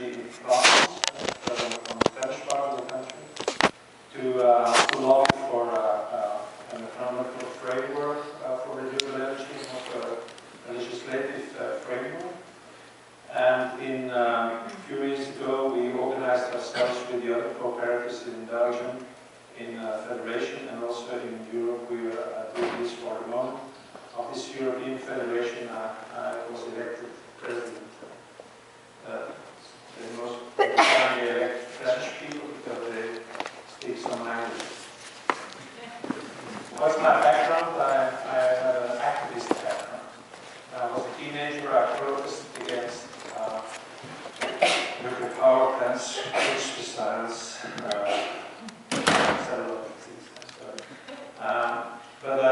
actually in France, from the Flemish part of the country, to lobby for an economical framework for renewable energy, also a legislative framework. And in a few years ago, we organized ourselves with the other cooperatives in Belgium, in Federation, and also in Europe. We are doing this for the moment. Of this European Federation, I was elected president. The most commonly elect French people because they speak some language. What's my background? I have an activist background. When I was a teenager, I protested against nuclear power plants, pesticides, several other things. But I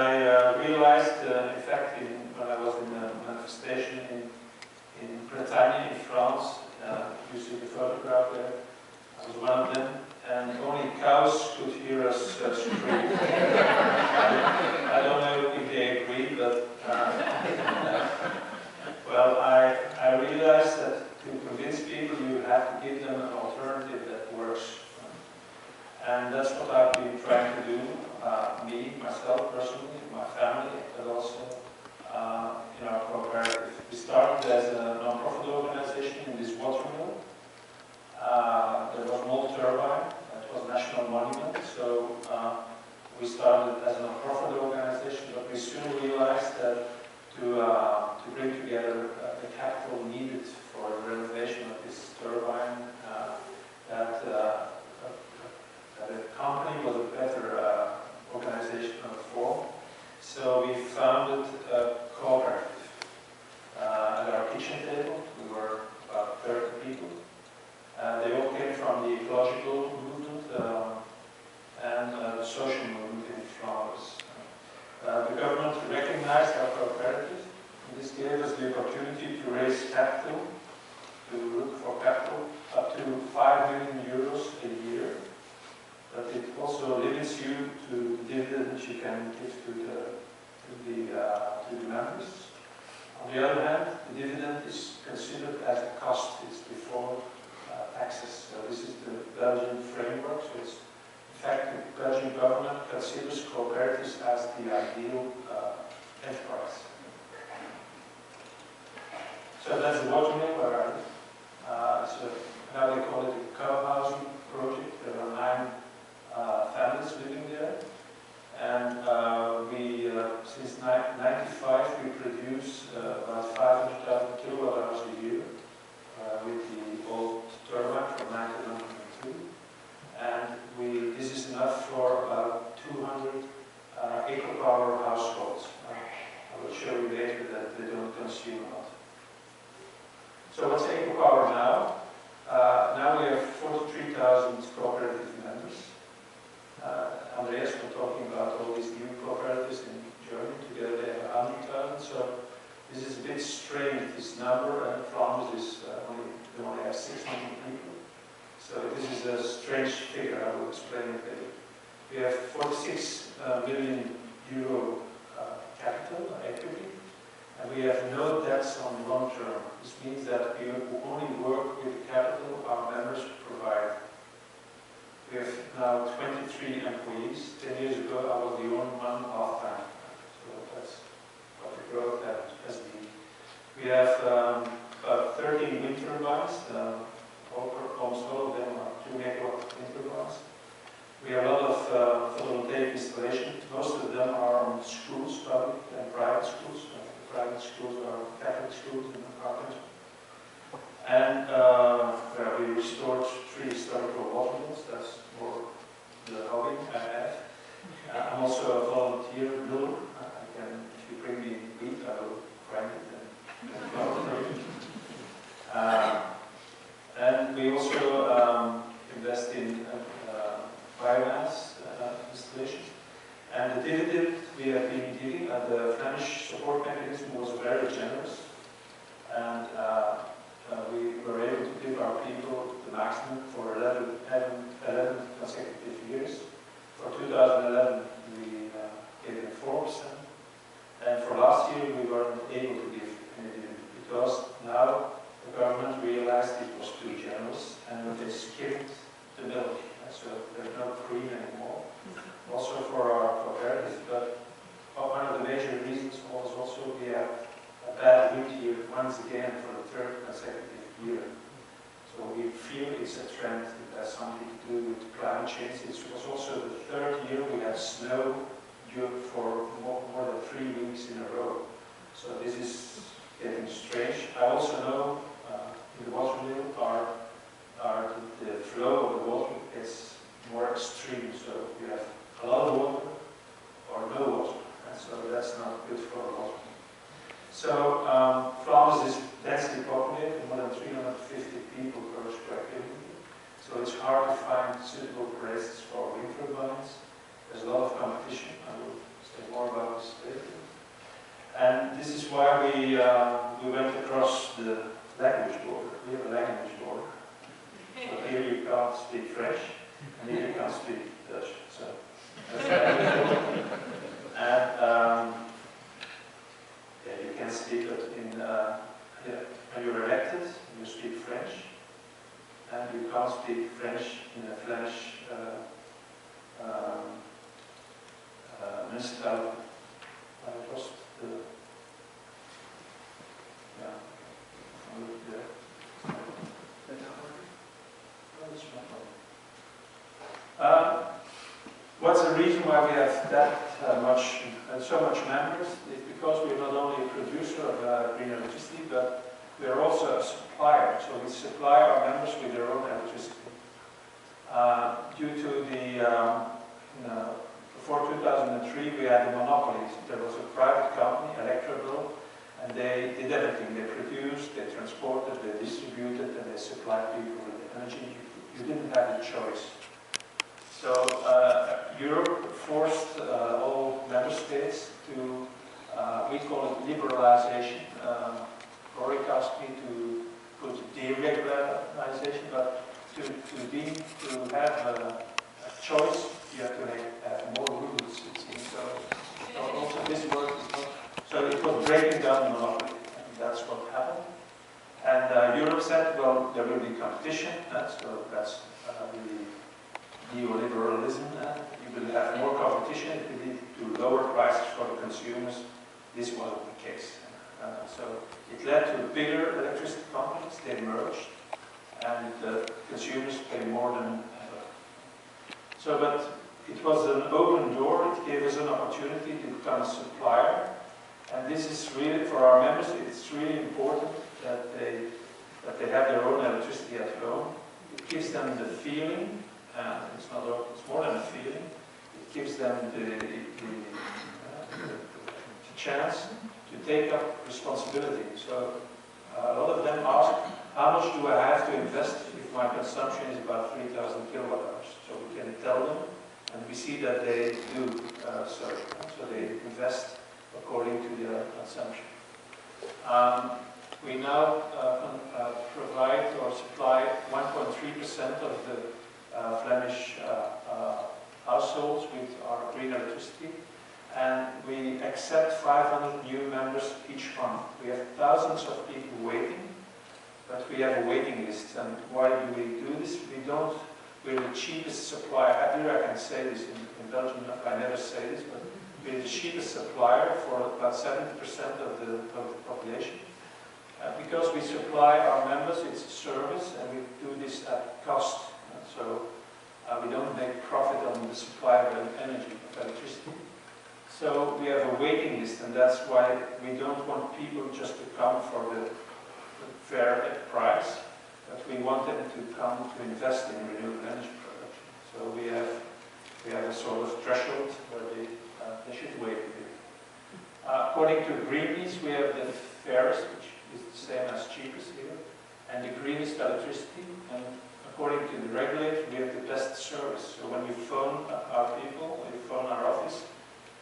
realized, in fact, when I was in a manifestation in Bretagne, in France, you see the photograph there, I was one of them, and only cows could hear us scream. I don't know if they agree, but well, I realized that to convince people you have to give them an alternative that works. And that's what I've been trying to do, me, myself personally, my family, but also in our cooperative. We started as a non-profit organization in this water mill. There was an old turbine, that was a national monument, so we started as a non-profit organization, but we soon realized that to bring together the capital needed for the renovation of this turbine, that a company was a better organizational form. So we founded a cooperative. At our kitchen table, we were about 30 people. They all came from the ecological movement and the social movement in France. The government recognized our cooperative, and this gave us the opportunity to raise capital, to look for capital, up to 5 million euros a year. But it also limits you to the dividends you can give to the members. On the other hand, the dividend is considered as a cost. It's before taxes. So this is the Belgian framework. So it's, in fact, the Belgian government considers cooperatives as the ideal enterprise. So that's the water mill where I live. So now they call it a co-housing project. There are 9 families living there. And since 1995, we produce about 500,000 kilowatt hours a year with the old turbine from 1902. And this is enough for about 200 eco-power households. I will show you later that they don't consume a lot. So what's eco-power now? Now we have 43,000 cooperative members. Andreas was talking about all these new cooperatives in Germany. Together they have 100,000. So this is a bit strange, this number, and Flanders is they only have 600 people. So this is a strange figure. I will explain it later. We have 46 million euro capital equity, and we have no debts on long term. This means that we only work with the capital our members provide. We have now 23 employees. 10 years ago, I was the only one half-time. So that's what the growth has been. We have about 13 wind turbines. Almost all of them are 2 megawatt wind turbines. We have a lot of photovoltaic installations. Most of them are on schools, public and private schools. Private schools are Catholic schools in our country. And we restored 3 historical water mills. That's more the hobby I have. I'm also a volunteer miller. If you bring me wheat, I will grind it and flour for you. And we also invest in biomass installations. And the dividend we have been giving, the Flemish support mechanism was very generous. And we were able to give our people the maximum for 11 consecutive years. For 2011, we gave them 4%. And for last year, we weren't able to give any dividend because now the government realized it was too generous. is a trend that has something to do with climate change. It was also the third year we had snow for more than 3 weeks in a row. So this is getting strange. I also know in the water wheel the flow of the water is more extreme. So you have a lot of water or no water, and so that's not good for water. So Flanders is densely populated, more than 350 people per square kilometer. So it's hard to find suitable places for wind turbines. There's a lot of competition. I will say more about this later. And this is why we went across the language border. We have a language border. So here you can't speak French, and here you can't speak Dutch. So that's very and yeah, you can speak it in when you're elected, you speak French, and you can't speak French in a Flemish municipality. I lost the what's the reason why we have that so much members? It's because we're not only a producer of green electricity, but we are also a supplier. So we supply our members with their own electricity. Due to before 2003, we had a monopoly. There was a private company, Renewable, and they did everything. They produced, they transported, they distributed, and they supplied people with energy. You didn't have a choice. So Europe forced all member states to, we call it liberalization. Rorik asked me to put deregularization, but to have a choice, you have to have more rules, it seems. So also this word is not, so it was breaking down the monopoly, and that's what happened. And Europe said, well, there will be competition, so that's really neoliberalism. You will have more competition, it will lead to lower prices for the consumers. This wasn't the case. So it led to bigger electricity companies, they merged, and the consumers pay more than ever. So, but it was an open door, it gave us an opportunity to become a supplier, and this is really, for our members, it's really important that they have their own electricity at home. It gives them the feeling, and it's more than a feeling, it gives them the chance to take up responsibility. So a lot of them ask, how much do I have to invest if my consumption is about 3,000 kilowatt hours? So we can tell them, and we see that they do so. So they invest according to their consumption. We now provide or supply 1.3% of the Flemish households with our green electricity. And we accept 500 new members each month. We have thousands of people waiting, but we have a waiting list. And why do we do this? We're the cheapest supplier. Here I can say this in Belgium, I never say this, but we're the cheapest supplier for about 70% of the population. Because we supply our members, it's a service, and we do this at cost. So we don't make profit on the supply of energy, of electricity. So we have a waiting list, and that's why we don't want people just to come for the fair price, but we want them to come to invest in renewable energy production. So we have a sort of threshold where they should wait a bit. According to Greenpeace, we have the fairest, which is the same as cheapest here, and the greenest electricity. And according to the regulator, we have the best service. So when you phone our people, when you phone our office,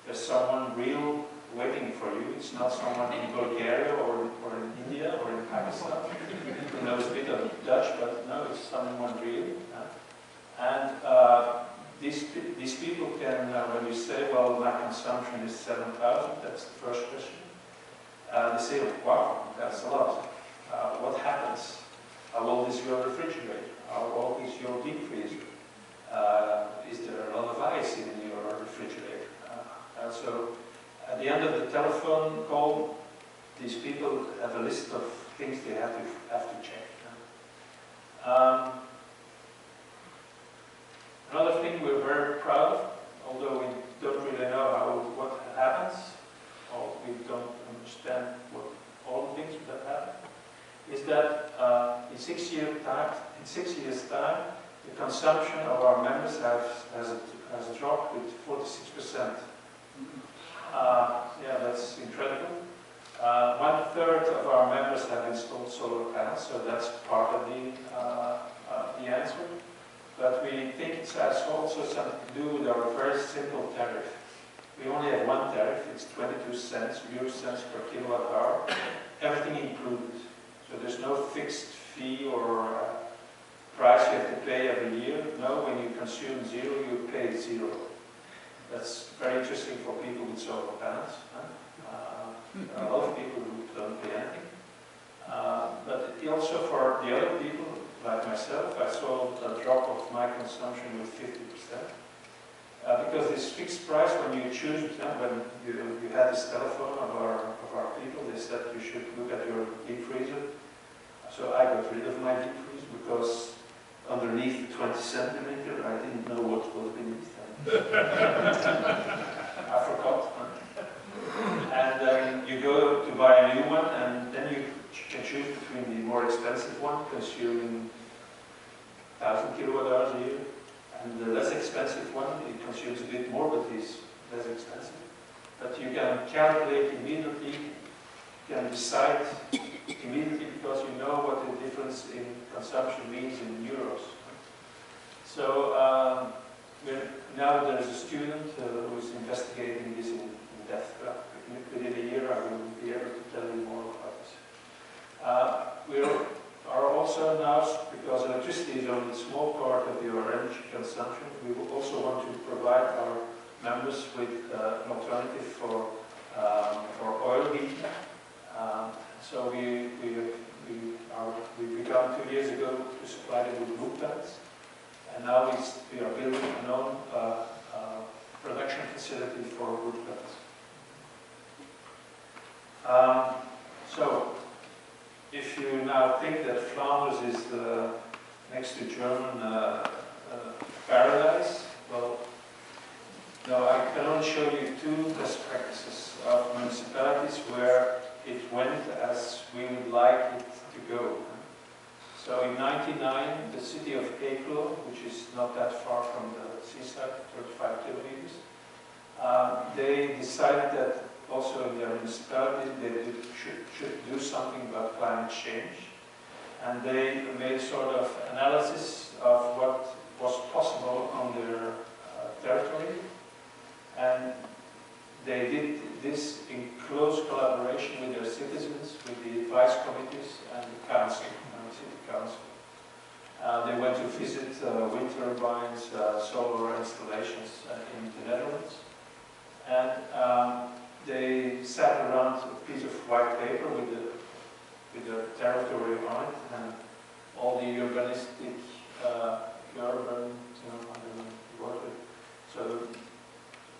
there's someone real waiting for you. It's not someone in Bulgaria or in India or in Pakistan who knows a bit of Dutch, but no, it's someone real. And these people can, when you say, well, my consumption is 7,000, that's the first question. They say, wow, that's a lot. What happens? How old is your refrigerator? How old is your deep freezer? Is there a lot of ice in your refrigerator? So at the end of the telephone call, these people have a list of things they have to check. Another thing we're very proud of, although we don't really know what happens, or we don't understand all the things that happen, is that in 6 years' time, the consumption of our members has dropped with 46%. Yeah, that's incredible. 1/3 of our members have installed solar panels, so that's part of the answer. But we think it has also something to do with our very simple tariff. We only have one tariff, it's 22 cents per kilowatt hour, everything included. So there's no fixed fee or price you have to pay every year. No, when you consume zero, you pay zero. That's very interesting for people with solar panels. There are a lot of people who don't pay anything. But also for the other people, like myself, I saw a drop of my consumption with 50%. Because this fixed price, when you choose, when you had this telephone of our people, they said you should look at your deep freezer. So I got rid of my deep freezer because underneath 20 centimeter, I didn't know what was beneath. I forgot. And then you go to buy a new one, and then you can choose between the more expensive one, consuming 1,000 kilowatt hours a year, and the less expensive one, it consumes a bit more, but is less expensive. But you can calculate immediately, you can decide immediately because you know what the difference in consumption means in euros. So now there's a student who is investigating this in depth. Within a year I will be able to tell you more about this. We are also now, because electricity is only a small part of your energy consumption, we will also want to provide our members with an alternative for oil heating. So we began 2 years ago to supply them with wood pellets, and now we are building a known production facility for wood pellets. So, if you now think that Flanders is the next to German paradise, well, no, I can only show you 2 best practices of municipalities where it went as we would like it to go. So in 1999, the city of Eeklo, which is not that far from the seaside, 35 kilometers, they decided that also in their municipality they should do something about climate change. And they made sort of analysis of what was possible on their territory. And they did this in close collaboration with their citizens, with the advice committees and the council, the city council. They went to visit wind turbines, solar installations in the Netherlands. And they sat around a piece of white paper with the territory on it, and all the urbanistic, urban, so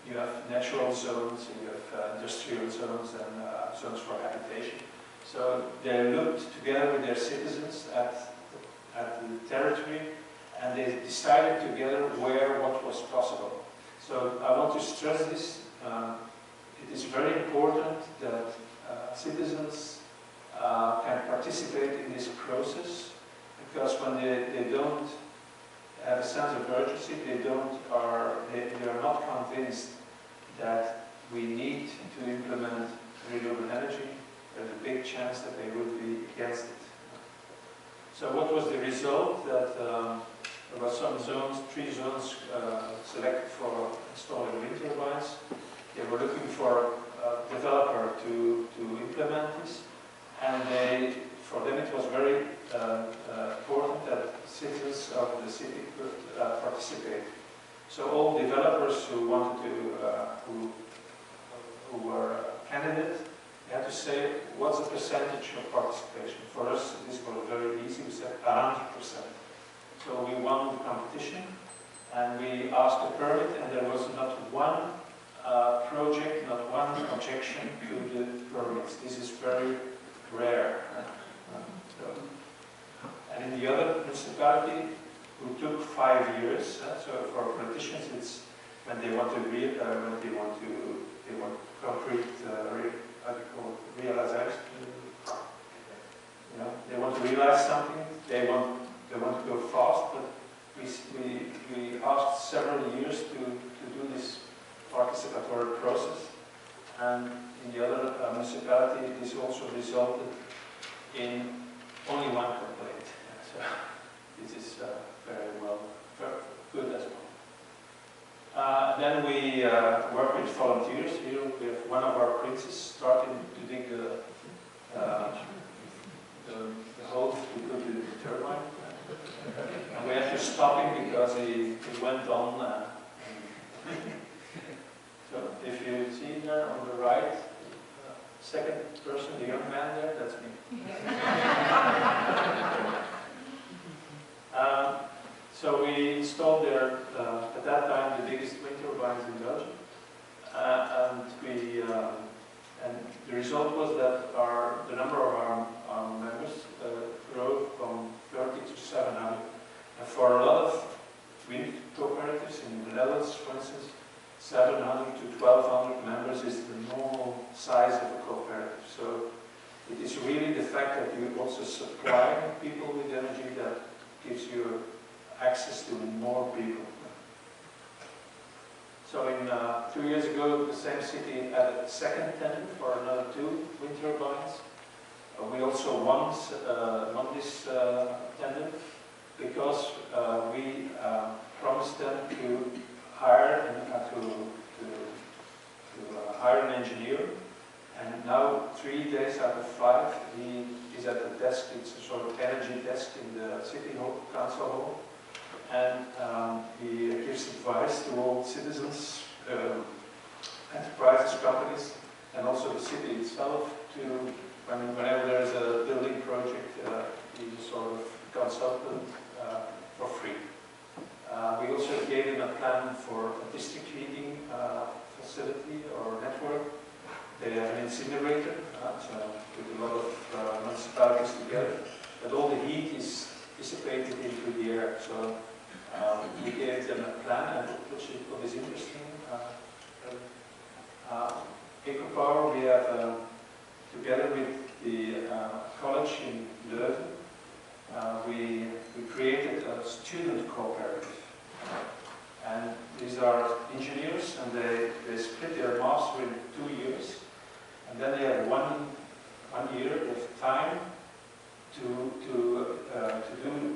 you have natural zones, and you have industrial zones, and zones for habitation. So they looked together with their citizens at the territory, and they decided together what was possible. So I want to stress this. It is very important that citizens can participate in this process, because when they don't have a sense of urgency, they are not convinced that we need to implement renewable energy. There's a big chance that they would be against it. So what was the result? That there were some zones, 3 zones selected for installing wind turbines. They were looking for a developer to implement this, and for them it was very important that citizens of the city could participate. So all developers who wanted to, who were candidates, they had to say what's the percentage of participation. For us, this was very easy. We said 100%. So we won the competition, and we asked a permit, and there was not one project, not one objection to the permits. This is very rare. And in the other municipality, who took 5 years. So for politicians, it's when they want to concrete realization. You know, they want to realize something. They want to go fast, but we asked several years to do this participatory process. And in the other municipality, this also resulted in only one complaint. So this is very good as well. Then we work with volunteers. Here we have one of our princes starting to dig the hole to put the turbine. And we had to stop him because he went on. So if you see there on the right, second person, the young man there, that's me. So we installed there, at that time, the biggest wind turbines in Belgium. And the result was that the number of our members grew from 30 to 700. And for a lot of wind cooperatives in the Netherlands, for instance, 700 to 1,200 members is the normal size of a cooperative. So it is really the fact that you also supply people with energy that gives you access to more people. So in 2 years ago, the same city had a second tender for another 2 wind turbines. We also won this tender because we promised them to hire an engineer, and now 3 days out of 5 he is at the desk. It's a sort of energy desk in the city hall, council hall, and he gives advice to all citizens, enterprises, companies, and also the city itself. Whenever there is a building project, he's a sort of consultant for free. We also gave him a plan for a district heating facility or network. They have an incinerator, so with a lot of municipalities together, but all the heat is dissipated into the air. So we gave them a plan, and which is interesting. EcoPower, we have together with the college in Leuven, we created a student cooperative. And these are engineers, and they split their master in 2 years. And then they have one year of time to do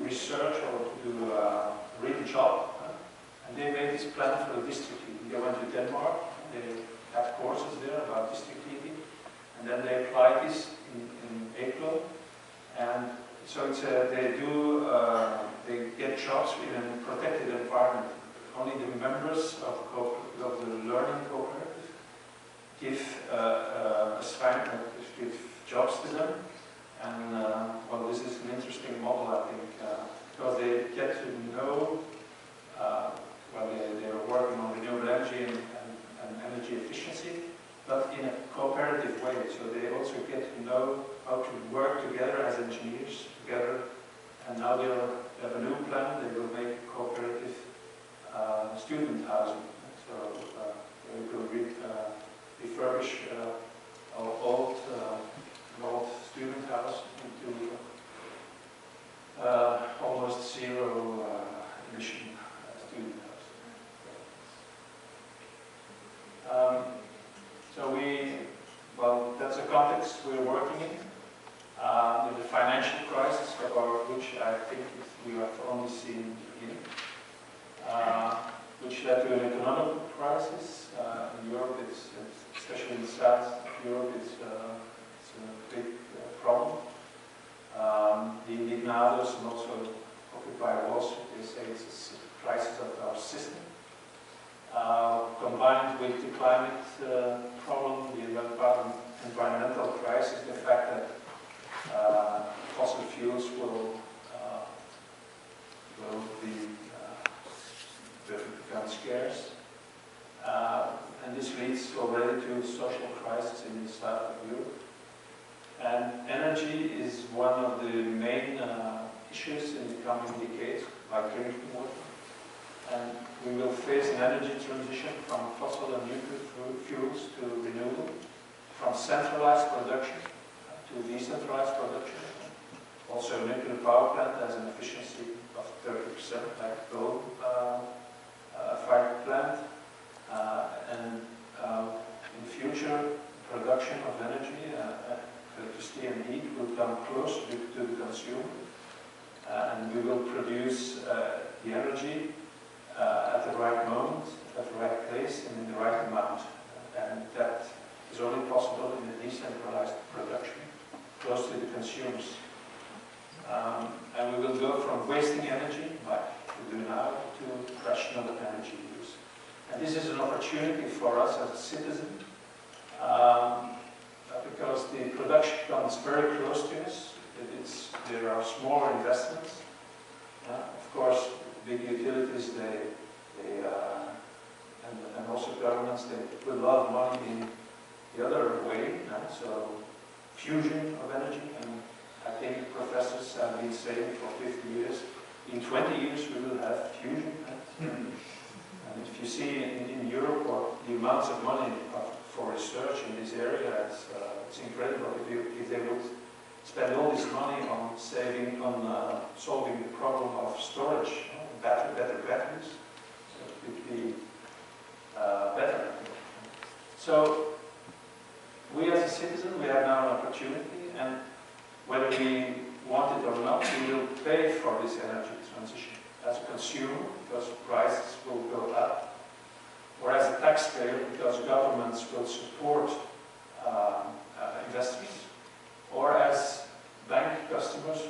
research or to do a real job. And they made this plan for the district heating. They went to Denmark, they had courses there about district heating, and then they applied this in April. And so it's they get jobs in a protected environment. Only the members of the learning cooperative give jobs to them. And well, this is an interesting model, I think, because they get to know, they are working on renewable energy and energy efficiency, but in a cooperative way. So they also get to know how to work together as engineers together. And now they have a new plan. They will make cooperative student housing. So they will refurbish our old student house into almost zero emission student house. So that's the context we're working in. With the financial crisis, which I think we have only seen in, which led to an economic crisis in Europe. Especially in South Europe, it's a big problem. The indignados and also Occupy Wall Street, they say it's a crisis of our system. Combined with the climate problem, the environmental crisis, the fact that fossil fuels will become scarce. And this leads already to social crisis in the south of Europe. And energy is one of the main issues in the coming decades, like drinking water. And we will face an energy transition from fossil and nuclear fuels to renewable, from centralized production to decentralized production. Also, a nuclear power plant has an efficiency of 30%, like a coal-fired plant. In the future, production of energy, electricity and heat will come close to the consumer. And we will produce the energy at the right moment, at the right place, and in the right amount. And that is only possible in a decentralized production, close to the consumers. And we will go from wasting energy, like we do now, to rational energy use. And this is an opportunity for us as a citizen, because the production comes very close to us. There are smaller investments. Of course, big utilities, and also governments, they put a lot of money in the other way. So fusion of energy, and I think professors have been saying for 50 years, in 20 years we will have fusion. And if you see in Europe the amounts of money for research in this area, it's incredible. If they would spend all this money on solving the problem of storage, better batteries, so it would be better. So we as a citizen, we have now an opportunity, and whether we want it or not, we will pay for this energy transition as a consumer, because prices will go up, or as a taxpayer, because governments will support investors, or as bank customers,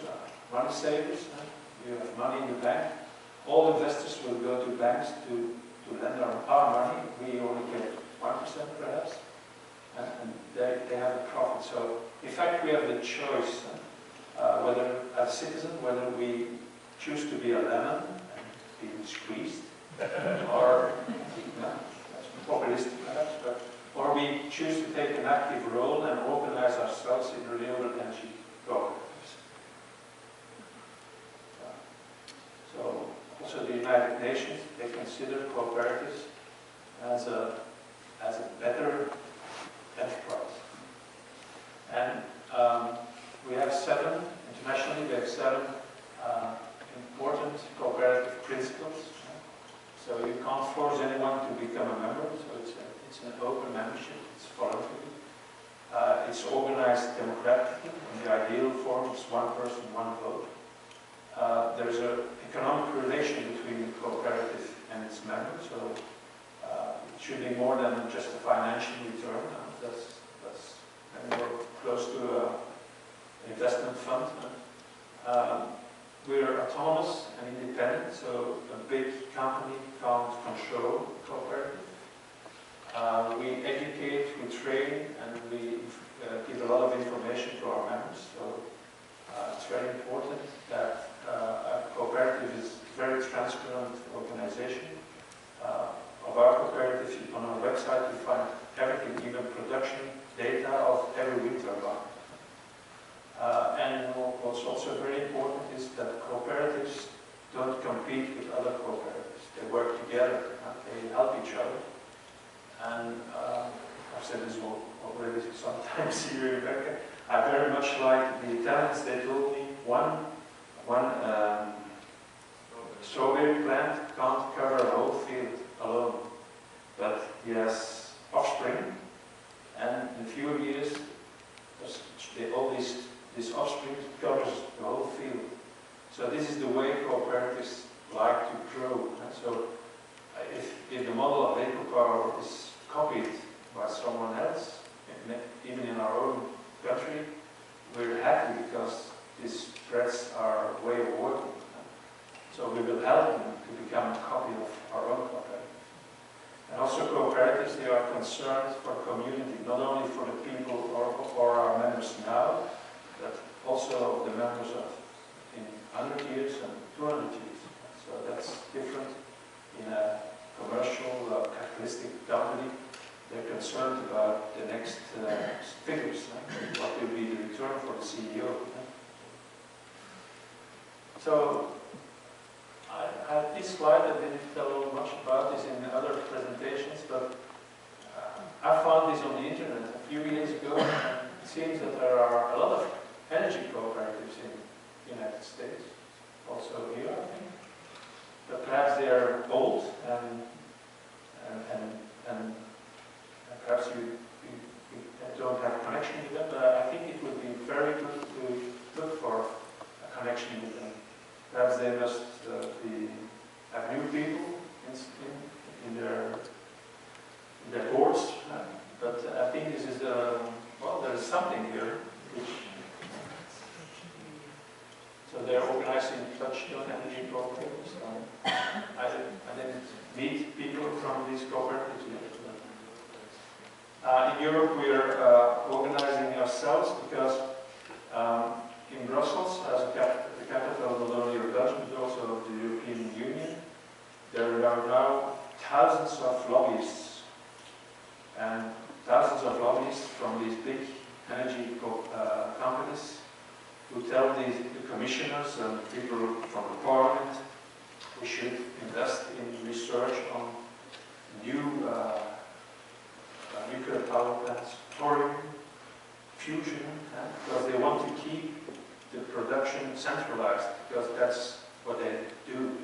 money savers. You have money in the bank. All investors will go to banks to lend our money. We only get 1% perhaps, and they have a profit. So in fact, we have the choice, whether as a citizen, whether we choose to be a lemon and be squeezed, or that's populistic perhaps, or we choose to take an active role and organize ourselves in renewable energy cooperatives. So also the United Nations, they consider cooperatives as a better enterprise. And we have internationally we have seven important cooperative principles. So you can't force anyone to become a member, so it's an open membership, it's voluntary. It's organized democratically. In the ideal form, it's one person, one vote. There's an economic relation between the cooperative and its members, so it should be more than just a financial return. That's more close to an investment fund. We're autonomous and independent, so a big company can't control a cooperative. We educate, we train, and we give a lot of information to our members. So it's very important that a cooperative is a very transparent organization. Of our cooperative, on our website, you find everything, even production data of every wind turbine. And what's also very important is that cooperatives don't compete with other cooperatives. They work together, they help each other. And I've said this already sometimes here in Rebecca, I very much like the Italians. They told me one strawberry plant can't cover a whole field alone, but he has offspring, and in a few years, this offspring covers the whole field. So this is the way cooperatives like to grow. So if the model of eco-power is copied by someone else, even in our own country, we're happy because these threads are a way of working. So we will help them to become a copy of our own cooperative. And also cooperatives, they are concerned for community, not only for the people or our members now, but also the members in 100 years and 200 years. So that's different in a commercial, capitalistic company. They're concerned about the next figures, what will be the return for the CEO. So I had this slide. I didn't tell much about this in other presentations, but I found this on the internet a few years ago, and it seems that there are a lot of energy cooperatives in the United States, also here, I think. But perhaps they are old and perhaps you don't have a connection with them, but I think it would be very good to look for a connection with them. Perhaps they must have new people in their boards, but I think this is well, there is something here which. So they're organizing touchstone energy cooperatives. I didn't meet people from these cooperatives yet. In Europe, we are organizing ourselves because in Brussels, as the capital not only of Belgium but also of the European Union, there are now thousands of lobbyists, and thousands of lobbyists from these big energy companies who tell the commissioners and people from the parliament we should invest in research on new nuclear power plants, thorium, fusion, because they want to keep the production centralized, because that's what they do.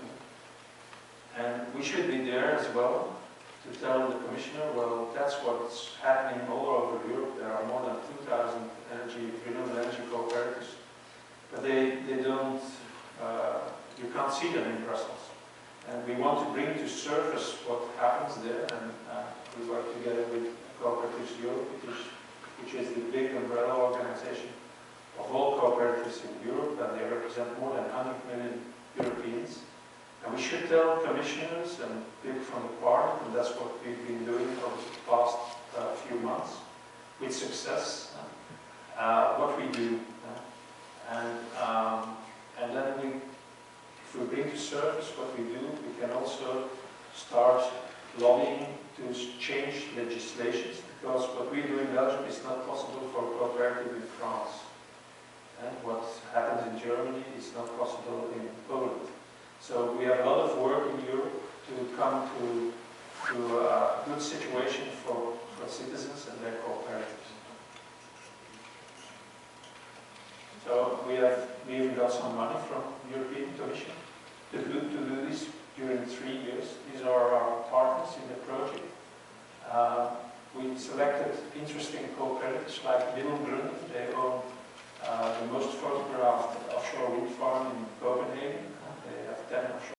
And we should be there as well to tell the commissioner, well, that's what's happening all over Europe. There are more than 2,000 renewable energy cooperatives, but they don't, you can't see them in Brussels. And we want to bring to surface what happens there, and we work together with Cooperatives Europe, which is the big umbrella organization of all cooperatives in Europe, and they represent more than 100 million Europeans. And we should tell commissioners and people from the parliament, and that's what we've been doing over the past few months, with success, what we do. And then if we bring to surface what we do, we can also start lobbying to change legislations, because what we do in Belgium is not possible for a cooperative in France. And what happens in Germany is not possible in Poland. So we have a lot of work in Europe to come to a good situation for citizens and their cooperatives. So we even got some money from the European Commission to do this during 3 years. These are our partners in the project. We selected interesting cooperatives like Renewable. They